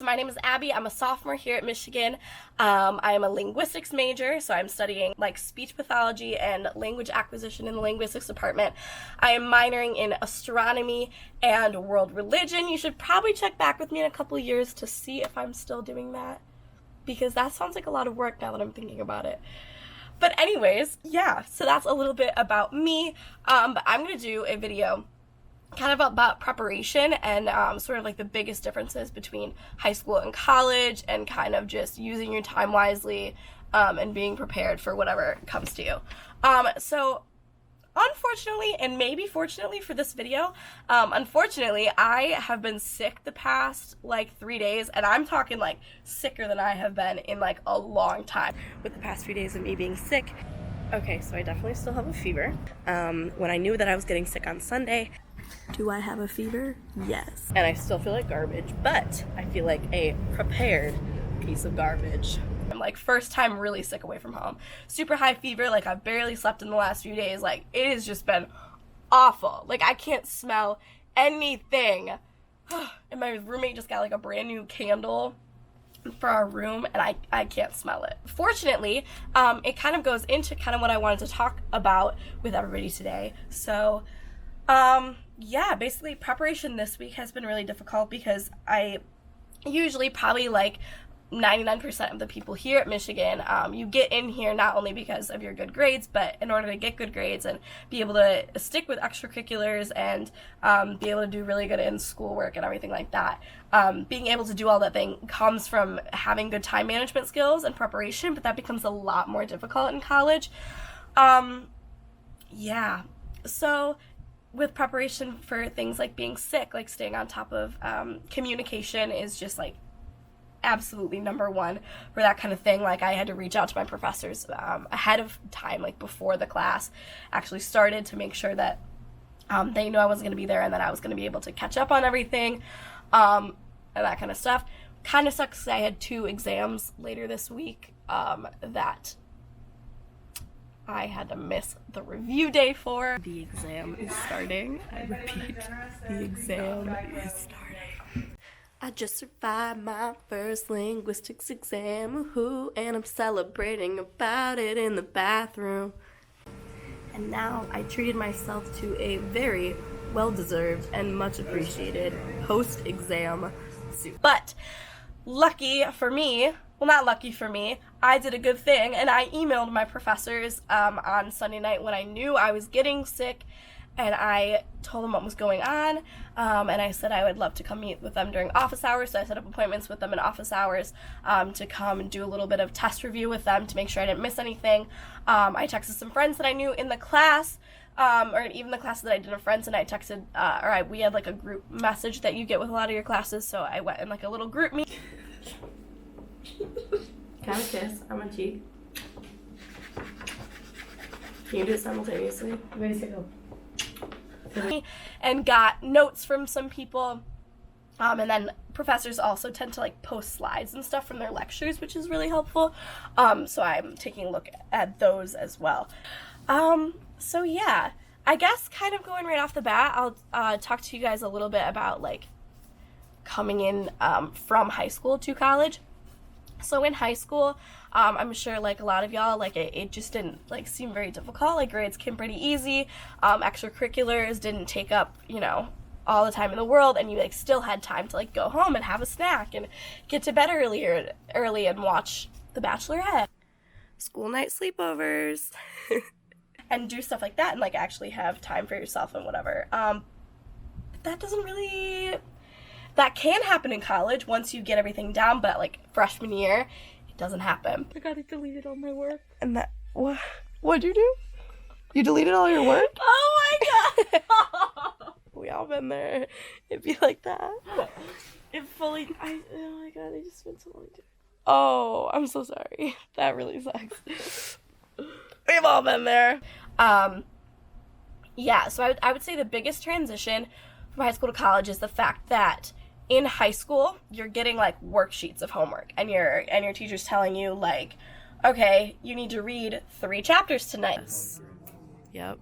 My name is Abby. I'm a sophomore here at Michigan. I am a linguistics major, so I'm studying speech pathology and language acquisition in the linguistics department. I am minoring in astronomy and world religion. You should probably check back with me in a couple years to see if I'm still doing that, because that sounds like a lot of work now that I'm thinking about it. But anyways, yeah, so that's a little bit about me. But I'm going to do a video kind of about preparation and sort of like the biggest differences between high school and college, and kind of just using your time wisely and being prepared for whatever comes to you. So unfortunately, and maybe fortunately for this video, unfortunately, I have been sick the past 3 days, and I'm talking sicker than I have been in a long time. With the past few days of me being sick. Okay, so I definitely still have a fever. When I knew that I was getting sick on Sunday, do I have a fever? Yes. And I still feel like garbage, but I feel like a prepared piece of garbage. I'm first time really sick away from home. Super high fever, I've barely slept in the last few days. It has just been awful. I can't smell anything. And my roommate just got a brand new candle for our room, and I can't smell it. Fortunately, it kind of goes into kind of what I wanted to talk about with everybody today. So, yeah, basically preparation this week has been really difficult because I usually probably 99% of the people here at Michigan, you get in here not only because of your good grades, but in order to get good grades and be able to stick with extracurriculars and be able to do really good in schoolwork and everything like that. Being able to do all that thing comes from having good time management skills and preparation, but that becomes a lot more difficult in college. Yeah, so with preparation for things like being sick, staying on top of communication is just absolutely number one for that kind of thing. I had to reach out to my professors ahead of time, before the class actually started, to make sure that they knew I wasn't going to be there and that I was going to be able to catch up on everything and that kind of stuff. Kind of sucks because I had 2 exams later this week that I had to miss the review day for. The exam is starting. I repeat, the exam is starting. I just survived my first linguistics exam, woohoo, and I'm celebrating about it in the bathroom. And now I treated myself to a very well-deserved and much appreciated post-exam soup. But lucky for me, well, not lucky for me, I did a good thing, and I emailed my professors on Sunday night when I knew I was getting sick, and I told them what was going on, and I said I would love to come meet with them during office hours, so I set up appointments with them in office hours to come and do a little bit of test review with them to make sure I didn't miss anything. I texted some friends that I knew in the class, or even the classes that I didn't have friends, and I texted, we had a group message that you get with a lot of your classes, so I went in a little group meet. Can I have a kiss on my cheek? Can you do it simultaneously? Ready to go. And got notes from some people, and then professors also tend to post slides and stuff from their lectures, which is really helpful. So I'm taking a look at those as well. So yeah, I guess kind of going right off the bat, I'll talk to you guys a little bit about coming in from high school to college. So in high school, I'm sure a lot of y'all, it just didn't seem very difficult. Grades came pretty easy. Extracurriculars didn't take up, all the time in the world, and you still had time to go home and have a snack and get to bed early and watch The Bachelorette, school night sleepovers, and do stuff like that, and actually have time for yourself and whatever. That doesn't really. That can happen in college once you get everything down, but freshman year, it doesn't happen. I gotta delete all my work. And that, what'd you do? You deleted all your work? Oh my god! We all been there. It'd be like that. It fully, oh my god, I just spent so long doing it. Oh, I'm so sorry. That really sucks. We've all been there. Yeah, so I would say the biggest transition from high school to college is the fact that in high school, you're getting worksheets of homework, and your teacher's telling you okay, you need to read 3 chapters tonight. Yep.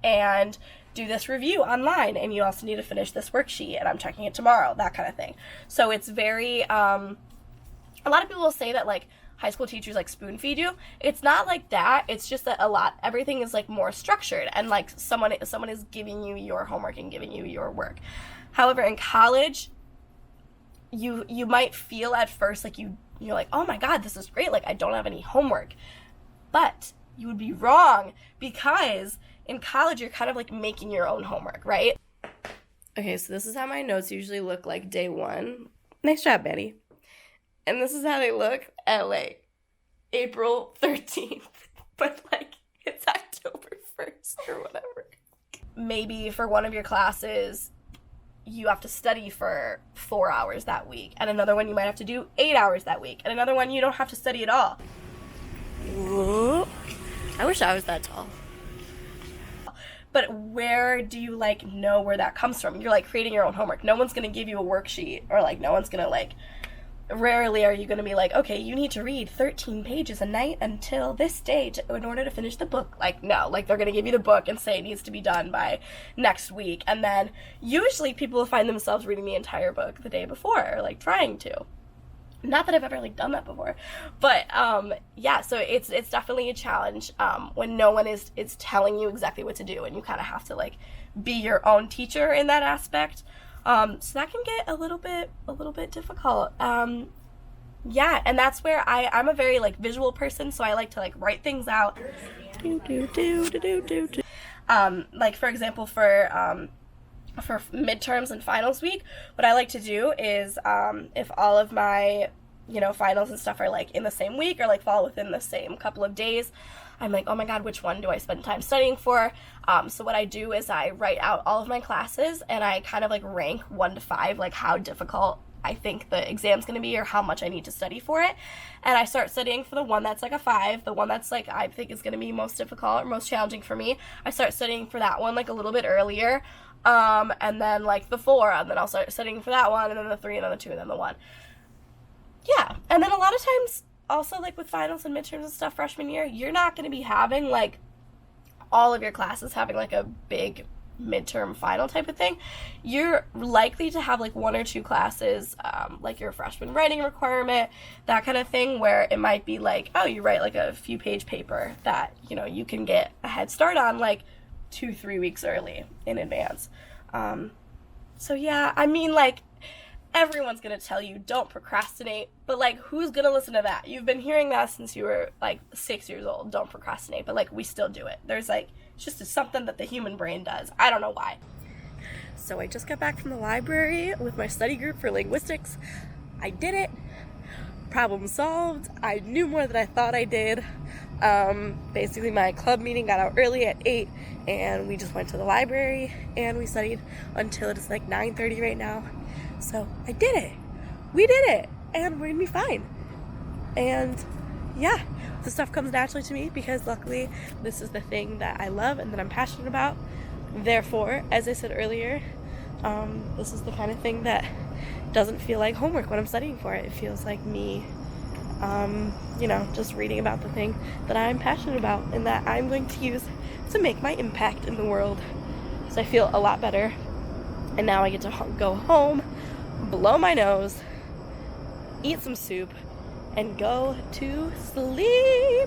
And do this review online, and you also need to finish this worksheet, and I'm checking it tomorrow, that kind of thing. So it's very, a lot of people will say that, like, high school teachers, like, spoon feed you. It's not like that. It's just that everything is, like, more structured, and, like, someone is giving you your homework and giving you your work. However, in college, you might feel at first like you're like, oh my god, this is great, like, I don't have any homework. But you would be wrong, because in college you're kind of like making your own homework, right? Okay, so this is how my notes usually look like day one. Nice job, Betty. And this is how they look at, like, April 13th. But, like, it's October 1st or whatever. Maybe for one of your classes, you have to study for 4 hours that week. And another one you might have to do 8 hours that week. And another one you don't have to study at all. Whoa. I wish I was that tall. But where do you, like, know where that comes from? You're, like, creating your own homework. No one's going to give you a worksheet, or, like, no one's going to, like, rarely are you going to be like, okay, you need to read 13 pages a night until this date in order to finish the book. Like, no, like, they're going to give you the book and say it needs to be done by next week. And then usually people will find themselves reading the entire book the day before, or, like, trying to. Not that I've ever, like, done that before. But, yeah, so it's definitely a challenge when no one is telling you exactly what to do, and you kind of have to, like, be your own teacher in that aspect. So that can get a little bit difficult. Yeah, and that's where I'm a very, like, visual person, so I like to, like, write things out. Like, for example, for midterms and finals week, what I like to do is, if all of my, finals and stuff are, like, in the same week, or, like, fall within the same couple of days, I'm like, oh my god, which one do I spend time studying for? So what I do is I write out all of my classes, and I kind of, like, rank 1 to 5, like, how difficult I think the exam's going to be, or how much I need to study for it. And I start studying for the one that's, like, a 5, the one that's, like, I think is going to be most difficult or most challenging for me. I start studying for that one, like, a little bit earlier, and then, like, the 4, and then I'll start studying for that one, and then the 3, and then the 2, and then the 1. Yeah, and then a lot of times, also, like, with finals and midterms and stuff freshman year, you're not going to be having, like, all of your classes having, like, a big midterm final type of thing. You're likely to have, like, 1 or 2 classes, like your freshman writing requirement, that kind of thing, where it might be like, oh, you write, like, a few page paper that, you can get a head start on, like, 2-3 weeks early in advance. So yeah, I mean, like, everyone's gonna tell you don't procrastinate, but, like, who's gonna listen to that? You've been hearing that since you were, like, 6 years old, don't procrastinate, but, like, we still do it. There's, like, it's just something that the human brain does. I don't know why. So I just got back from the library with my study group for linguistics. I did it. Problem solved. I knew more than I thought I did. Basically my club meeting got out early at 8, and we just went to the library and we studied until it's like 9:30 right now. So I did it. We did it, and we're gonna be fine. And yeah, the stuff comes naturally to me because luckily this is the thing that I love and that I'm passionate about. Therefore, as I said earlier, this is the kind of thing that doesn't feel like homework when I'm studying for it. It feels like me, just reading about the thing that I'm passionate about and that I'm going to use to make my impact in the world. So I feel a lot better. And now I get to go home, blow my nose, eat some soup, and go to sleep.